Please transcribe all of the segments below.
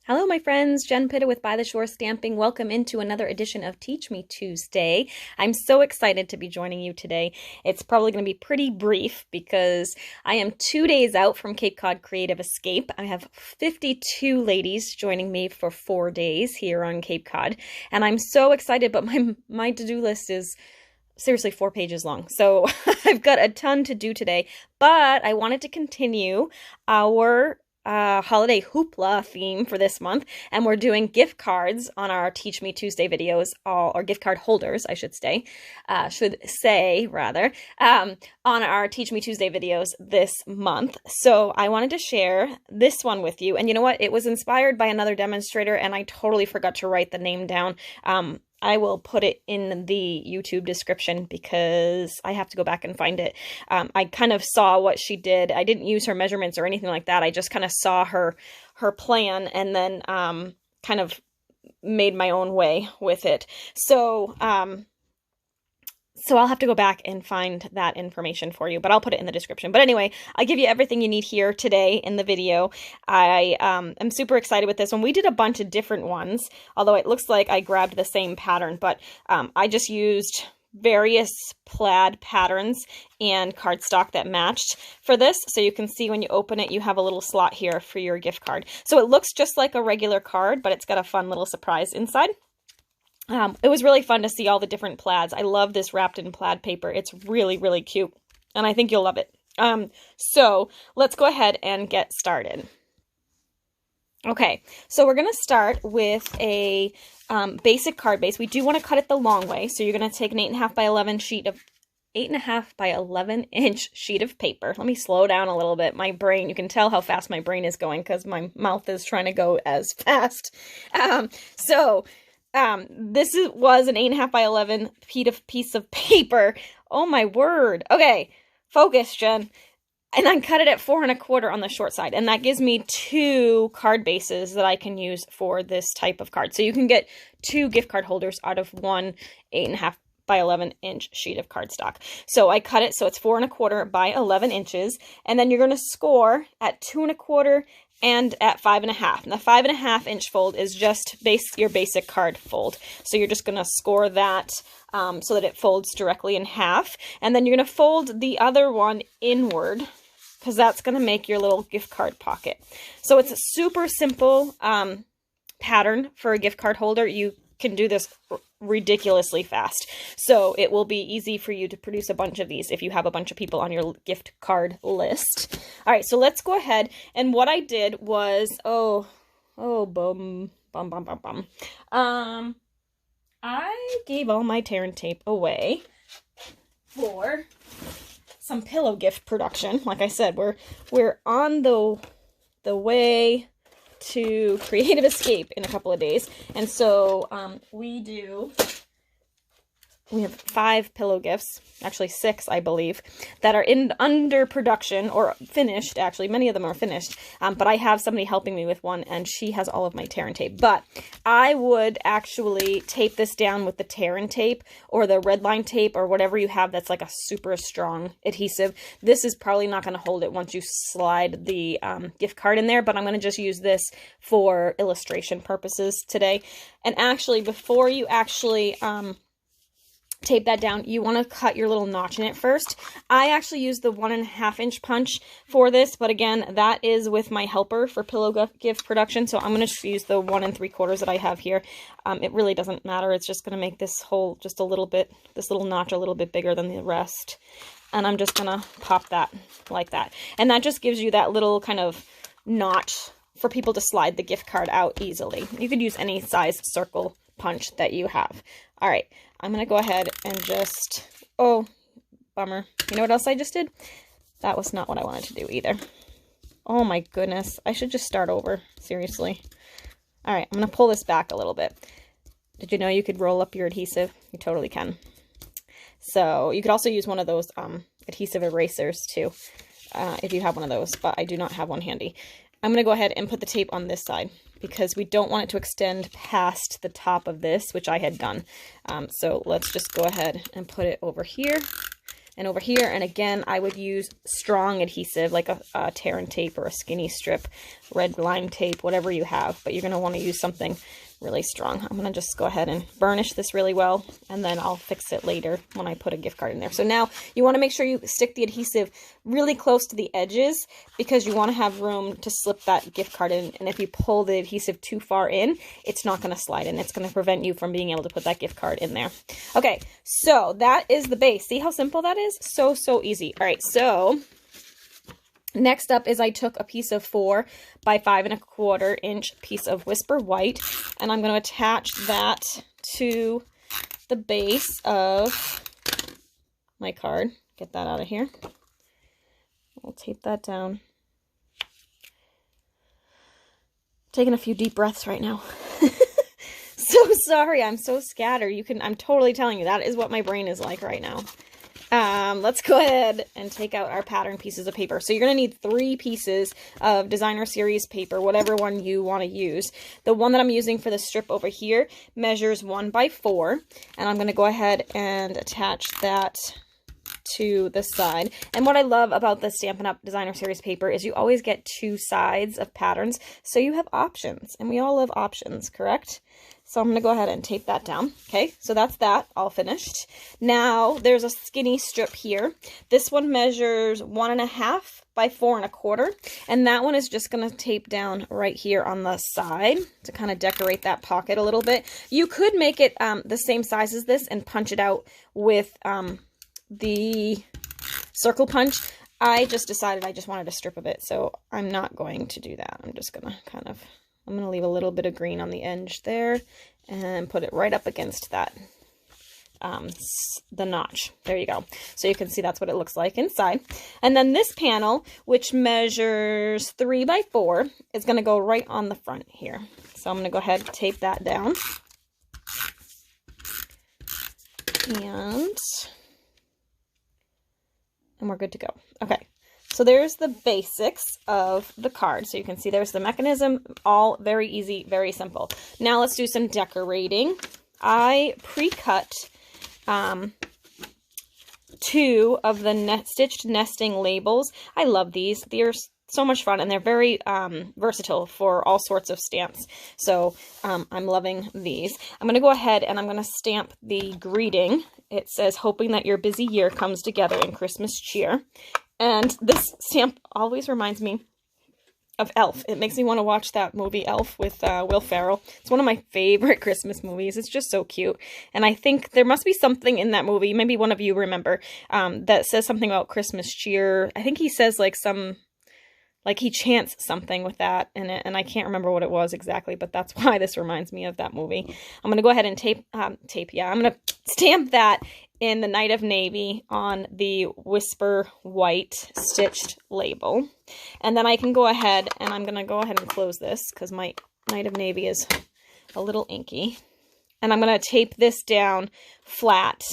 Hello, my friends. Jen Pitta with By the Shore Stamping. Welcome into another edition of Teach Me Tuesday. I'm so excited to be joining you today. It's probably going to be pretty brief because I am 2 days out from Cape Cod Creative Escape. I have 52 ladies joining me for 4 days here on Cape Cod, and I'm so excited, but my to-do list is seriously 4 pages long. So I've got a ton to do today, but I wanted to continue our holiday hoopla theme for this month, and we're doing gift cards on our Teach Me Tuesday videos, or gift card holders, I should say, on our Teach Me Tuesday videos this month. So I wanted to share this one with you, and you know what? It was inspired by another demonstrator, and I totally forgot to write the name down. I will put it in the YouTube description because I have to go back and find it. I kind of saw what she did. I didn't use her measurements or anything like that. I just kind of saw her plan and then kind of made my own way with it. So I'll have to go back and find that information for you, but I'll put it in the description. But anyway, I'll give you everything you need here today in the video. I am super excited with this one. We did a bunch of different ones, although it looks like I grabbed the same pattern, but I just used various plaid patterns and cardstock that matched for this. So you can see when you open it, you have a little slot here for your gift card. So it looks just like a regular card, but it's got a fun little surprise inside. It was really fun to see all the different plaids. I love this wrapped in plaid paper. It's really, really cute, and I think you'll love it. So let's go ahead and get started. Okay, so we're going to start with a basic card base. We do want to cut it the long way, so you're going to take an 8.5 by 11 sheet of 8.5 by 11 inch sheet of paper. Let me slow down a little bit. My brain, you can tell how fast my brain is going because my mouth is trying to go as fast. This was an 8.5 by 11 piece of paper. Oh my word. Okay, focus, Jen. And I cut it at 4 1/4 on the short side. And that gives me 2 card bases that I can use for this type of card. So you can get 2 gift card holders out of one 8.5 by 11 inch sheet of cardstock. So I cut it so it's 4 1/4 by 11 inches. And then you're going to score at 2 1/4 and at 5 1/2. And the 5 1/2 inch fold is just your basic card fold. So you're just going to score that so that it folds directly in half. And then you're going to fold the other one inward because that's going to make your little gift card pocket. So it's a super simple pattern for a gift card holder. You can do this ridiculously fast. So it will be easy for you to produce a bunch of these if you have a bunch of people on your gift card list. All right, so let's go ahead. And what I did was, I gave all my tear and tape away for some pillow gift production. Like I said, we're on the way to Creative Escape in a couple of days, and so we have 5 pillow gifts, actually 6 I believe, that are under production or finished. Actually, many of them are finished, but I have somebody helping me with one, and she has all of my tear and tape. But I would actually tape this down with the tear and tape or the red line tape or whatever you have that's like a super strong adhesive. This is probably not going to hold it once you slide the gift card in there, but I'm going to just use this for illustration purposes today. And actually, before you actually tape that down, you want to cut your little notch in it first. I actually use the 1 1/2 inch punch for this, but again, that is with my helper for pillow gift production, so I'm going to use the 1 3/4 that I have here. It really doesn't matter. It's just going to make this hole just a little bit, this little notch a little bit bigger than the rest. And I'm just going to pop that like that. And that just gives you that little kind of notch for people to slide the gift card out easily. You could use any size circle punch that you have. All right, I'm going to go ahead and just, oh, bummer. You know what else I just did? That was not what I wanted to do either. Oh my goodness. I should just start over. Seriously. All right, I'm going to pull this back a little bit. Did you know you could roll up your adhesive? You totally can. So you could also use one of those adhesive erasers too, if you have one of those, but I do not have one handy. I'm going to go ahead and put the tape on this side because we don't want it to extend past the top of this, which I had done. So let's just go ahead and put it over here. and over here. And again, I would use strong adhesive, like a tear and tape or a skinny strip, red line tape, whatever you have. But you're going to want to use something really strong. I'm going to just go ahead and burnish this really well, and then I'll fix it later when I put a gift card in there. So now you want to make sure you stick the adhesive really close to the edges, because you want to have room to slip that gift card in. And if you pull the adhesive too far in, it's not going to slide in. It's going to prevent you from being able to put that gift card in there. Okay, so that is the base. See how simple that is? So, so easy. All right, so next up is I took a piece of 4 by 5 1/4 inch piece of Whisper White, and I'm going to attach that to the base of my card. Get that out of here. I'll tape that down. Taking a few deep breaths right now. So sorry, I'm so scattered. I'm totally telling you, that is what my brain is like right now. Let's go ahead and take out our pattern pieces of paper. So you're going to need 3 pieces of designer series paper, whatever one you want to use. The one that I'm using for the strip over here measures 1 by 4, and I'm going to go ahead and attach that to the side. And what I love about the Stampin' Up! Designer Series paper is you always get 2 sides of patterns, so you have options, and we all love options, correct? So I'm going to go ahead and tape that down. Okay, so that's that, all finished. Now, there's a skinny strip here. This one measures 1.5 by 4 1/4, and that one is just going to tape down right here on the side to kind of decorate that pocket a little bit. You could make it the same size as this and punch it out with the circle punch. I just decided I just wanted a strip of it, so I'm not going to do that. I'm just going to I'm going to leave a little bit of green on the edge there and put it right up against that, the notch. There you go. So you can see that's what it looks like inside. And then this panel, which measures 3 by 4, is going to go right on the front here. So I'm going to go ahead and tape that down. And we're good to go. Okay. So there's the basics of the card. So you can see there's the mechanism, all very easy, very simple. Now let's do some decorating. I pre-cut 2 of the stitched nesting labels. I love these. They're so much fun, and they're very versatile for all sorts of stamps. So I'm loving these. I'm going to go ahead and I'm going to stamp the greeting. It says, "Hoping that your busy year comes together in Christmas cheer." And this stamp always reminds me of Elf. It makes me want to watch that movie Elf with Will Ferrell. It's one of my favorite Christmas movies. It's just so cute. And I think there must be something in that movie, maybe one of you remember, that says something about Christmas cheer. I think he says he chants something with that in it, and I can't remember what it was exactly, but that's why this reminds me of that movie. I'm going to go ahead and I'm going to stamp that in the Night of Navy on the Whisper White stitched label. And then I can go ahead and I'm going to go ahead and close this because my Night of Navy is a little inky. And I'm going to tape this down flat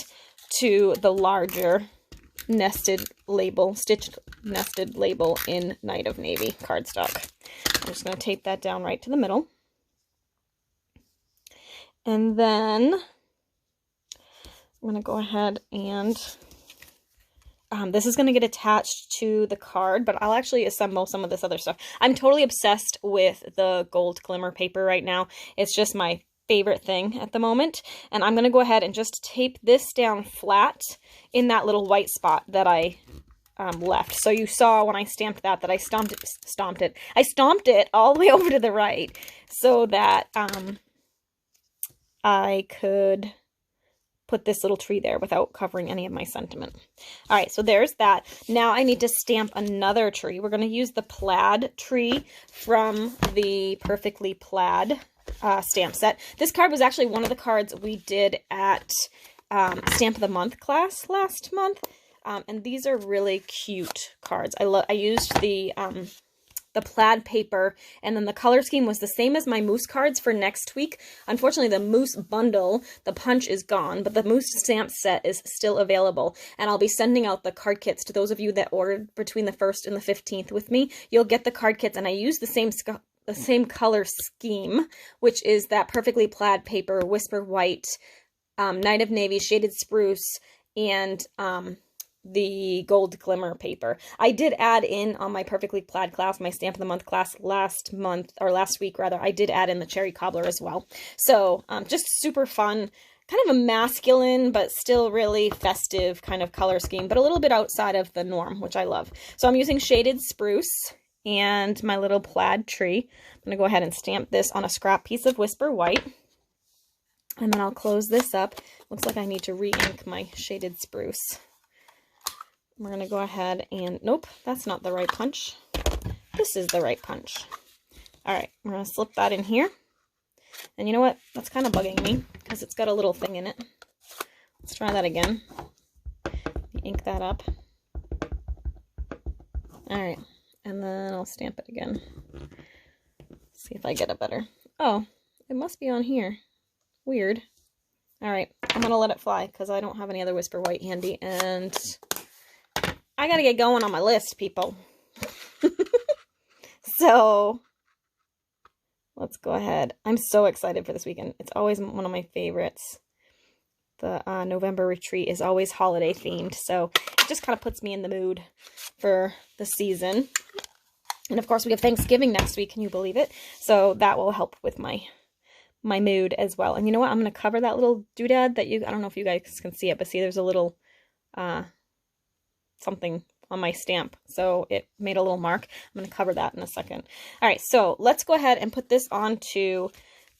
to the larger nested label, stitched nested label in Night of Navy cardstock. I'm just going to tape that down right to the middle. And then I'm going to go ahead and this is going to get attached to the card, but I'll actually assemble some of this other stuff. I'm totally obsessed with the gold glimmer paper right now. It's just my favorite thing at the moment. And I'm going to go ahead and just tape this down flat in that little white spot that I left. So you saw when I stamped that I stomped it all the way over to the right so that I could put this little tree there without covering any of my sentiment. All right, so there's that. Now I need to stamp another tree. We're going to use the plaid tree from the Perfectly Plaid stamp set. This card was actually one of the cards we did at Stamp of the Month class last month. And these are really cute cards. I used the plaid paper, and then the color scheme was the same as my moose cards for next week. Unfortunately, the moose bundle, the punch is gone, but the moose stamp set is still available, and I'll be sending out the card kits to those of you that ordered between the 1st and the 15th with me. You'll get the card kits, and I use the same color scheme, which is that Perfectly Plaid paper, Whisper White, Night of Navy, Shaded Spruce, and the gold glimmer paper. I did add in on my Perfectly Plaid class, my Stamp of the Month class last week rather, I did add in the cherry cobbler as well. So just super fun, kind of a masculine, but still really festive kind of color scheme, but a little bit outside of the norm, which I love. So I'm using shaded spruce and my little plaid tree. I'm going to go ahead and stamp this on a scrap piece of Whisper White. And then I'll close this up. Looks like I need to re-ink my shaded spruce. We're going to go ahead and, nope, that's not the right punch. This is the right punch. All right, we're going to slip that in here. And you know what? That's kind of bugging me because it's got a little thing in it. Let's try that again. Ink that up. All right, and then I'll stamp it again. See if I get it better. Oh, it must be on here. Weird. All right, I'm going to let it fly because I don't have any other Whisper White handy, and I got to get going on my list, people. So let's go ahead. I'm so excited for this weekend. It's always one of my favorites. The November retreat is always holiday themed, so it just kind of puts me in the mood for the season. And of course, we have Thanksgiving next week. Can you believe it? So that will help with my mood as well. And you know what? I'm going to cover that little doodad that I don't know if you guys can see it, but see there's a little something on my stamp. So it made a little mark. I'm going to cover that in a second. All right, so let's go ahead and put this onto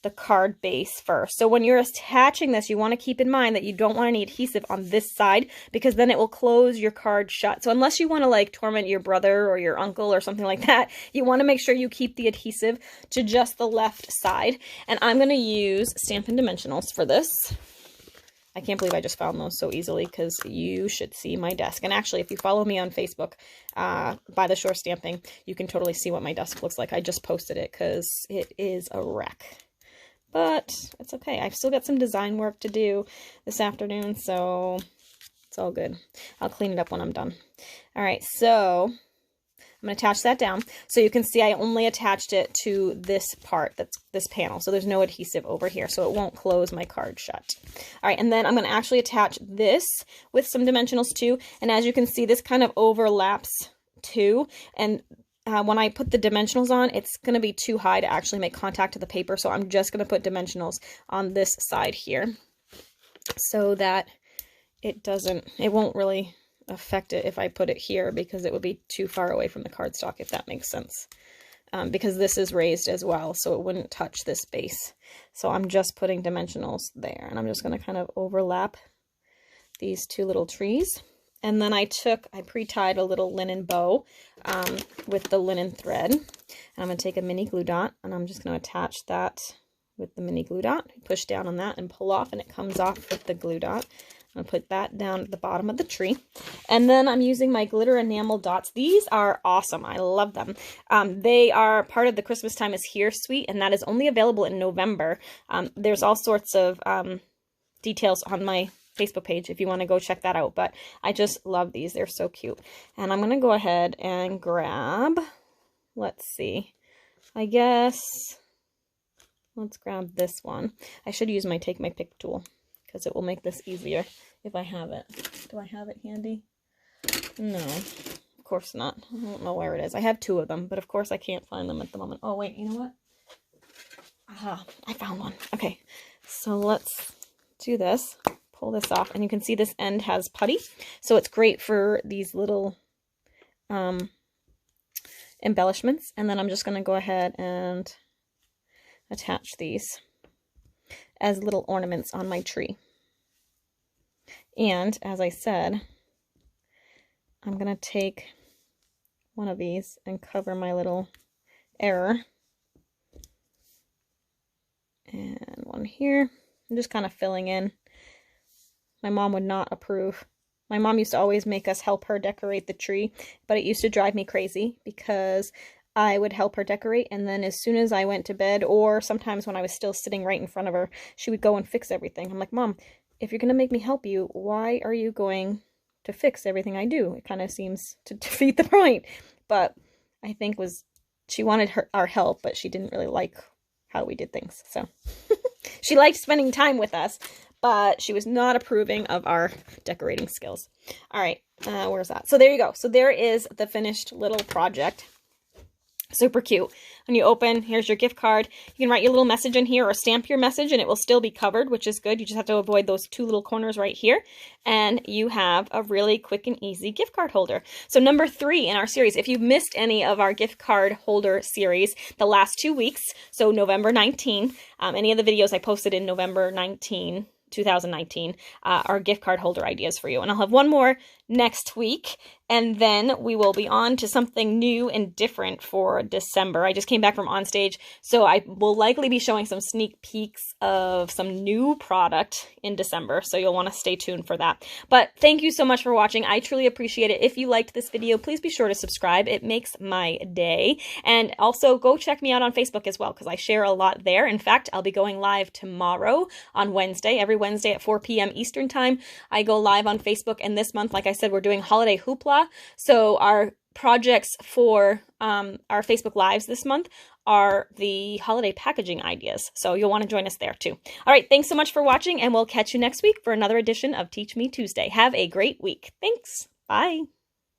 the card base first. So when you're attaching this, you want to keep in mind that you don't want any adhesive on this side because then it will close your card shut. So unless you want to like torment your brother or your uncle or something like that, you want to make sure you keep the adhesive to just the left side. And I'm going to use Stampin' Dimensionals for this. I can't believe I just found those so easily because you should see my desk. And actually, if you follow me on Facebook, By the Shore Stamping, you can totally see what my desk looks like. I just posted it because it is a wreck. But it's okay. I've still got some design work to do this afternoon, so it's all good. I'll clean it up when I'm done. All right, so I'm going to attach that down. So you can see I only attached it to this part, that's this panel. So there's no adhesive over here, so it won't close my card shut. All right, and then I'm going to actually attach this with some dimensionals too. And as you can see, this kind of overlaps too. And when I put the dimensionals on, it's going to be too high to actually make contact to the paper. So I'm just going to put dimensionals on this side here so that it won't really affect it if I put it here because it would be too far away from the cardstock, if that makes sense. Because this is raised as well, so it wouldn't touch this base. So I'm just putting dimensionals there, and I'm just going to kind of overlap these two little trees. And then I pre-tied a little linen bow with the linen thread. And I'm going to take a mini glue dot, and I'm just going to attach that with the mini glue dot. Push down on that and pull off, and it comes off with the glue dot. I'm going to put that down at the bottom of the tree. And then I'm using my glitter enamel dots. These are awesome. I love them. They are part of the Christmas Time is Here suite, and that is only available in November. There's all sorts of details on my Facebook page if you want to go check that out, but I just love these. They're so cute. And I'm going to go ahead and grab, let's see, I guess, let's grab this one. I should use my Take My Pick tool because it will make this easier if I have it. Do I have it handy? No, of course not. I don't know where it is. I have two of them, but of course I can't find them at the moment. Oh, wait, you know what? Aha, I found one. Okay, so let's do this. Pull this off, and you can see this end has putty, so it's great for these little embellishments. And then I'm just going to go ahead and attach these as little ornaments on my tree. And as I said, I'm going to take one of these and cover my little error, and one here. I'm just kind of filling in. My mom would not approve. My mom used to always make us help her decorate the tree, but it used to drive me crazy because I would help her decorate, and then as soon as I went to bed, or sometimes when I was still sitting right in front of her, she would go and fix everything. I'm like, Mom, if you're going to make me help you, why are you going to fix everything I do? It kind of seems to defeat the point. But I think she wanted our help, but she didn't really like how we did things. So she liked spending time with us, but she was not approving of our decorating skills. All right, where's that? So there you go. So there is the finished little project. Super cute. When you open, here's your gift card. You can write your little message in here or stamp your message and it will still be covered, which is good. You just have to avoid those two little corners right here. And you have a really quick and easy gift card holder. So number 3 in our series, if you've missed any of our gift card holder series the last 2 weeks, so November 19, any of the videos I posted in November 19, 2019 are gift card holder ideas for you. And I'll have one more next week, and then we will be on to something new and different for December. I just came back from On Stage, so I will likely be showing some sneak peeks of some new product in December, so you'll want to stay tuned for that. But thank you so much for watching. I truly appreciate it. If you liked this video, please be sure to subscribe. It makes my day. And also go check me out on Facebook as well, because I share a lot there. In fact, I'll be going live tomorrow on Wednesday. Every Wednesday at 4 p.m. Eastern Time, I go live on Facebook, and this month, like I said, we're doing Holiday Hoopla. So our projects for our Facebook Lives this month are the holiday packaging ideas. So you'll want to join us there too. All right, thanks so much for watching, and we'll catch you next week for another edition of Teach Me Tuesday. Have a great week. Thanks. Bye.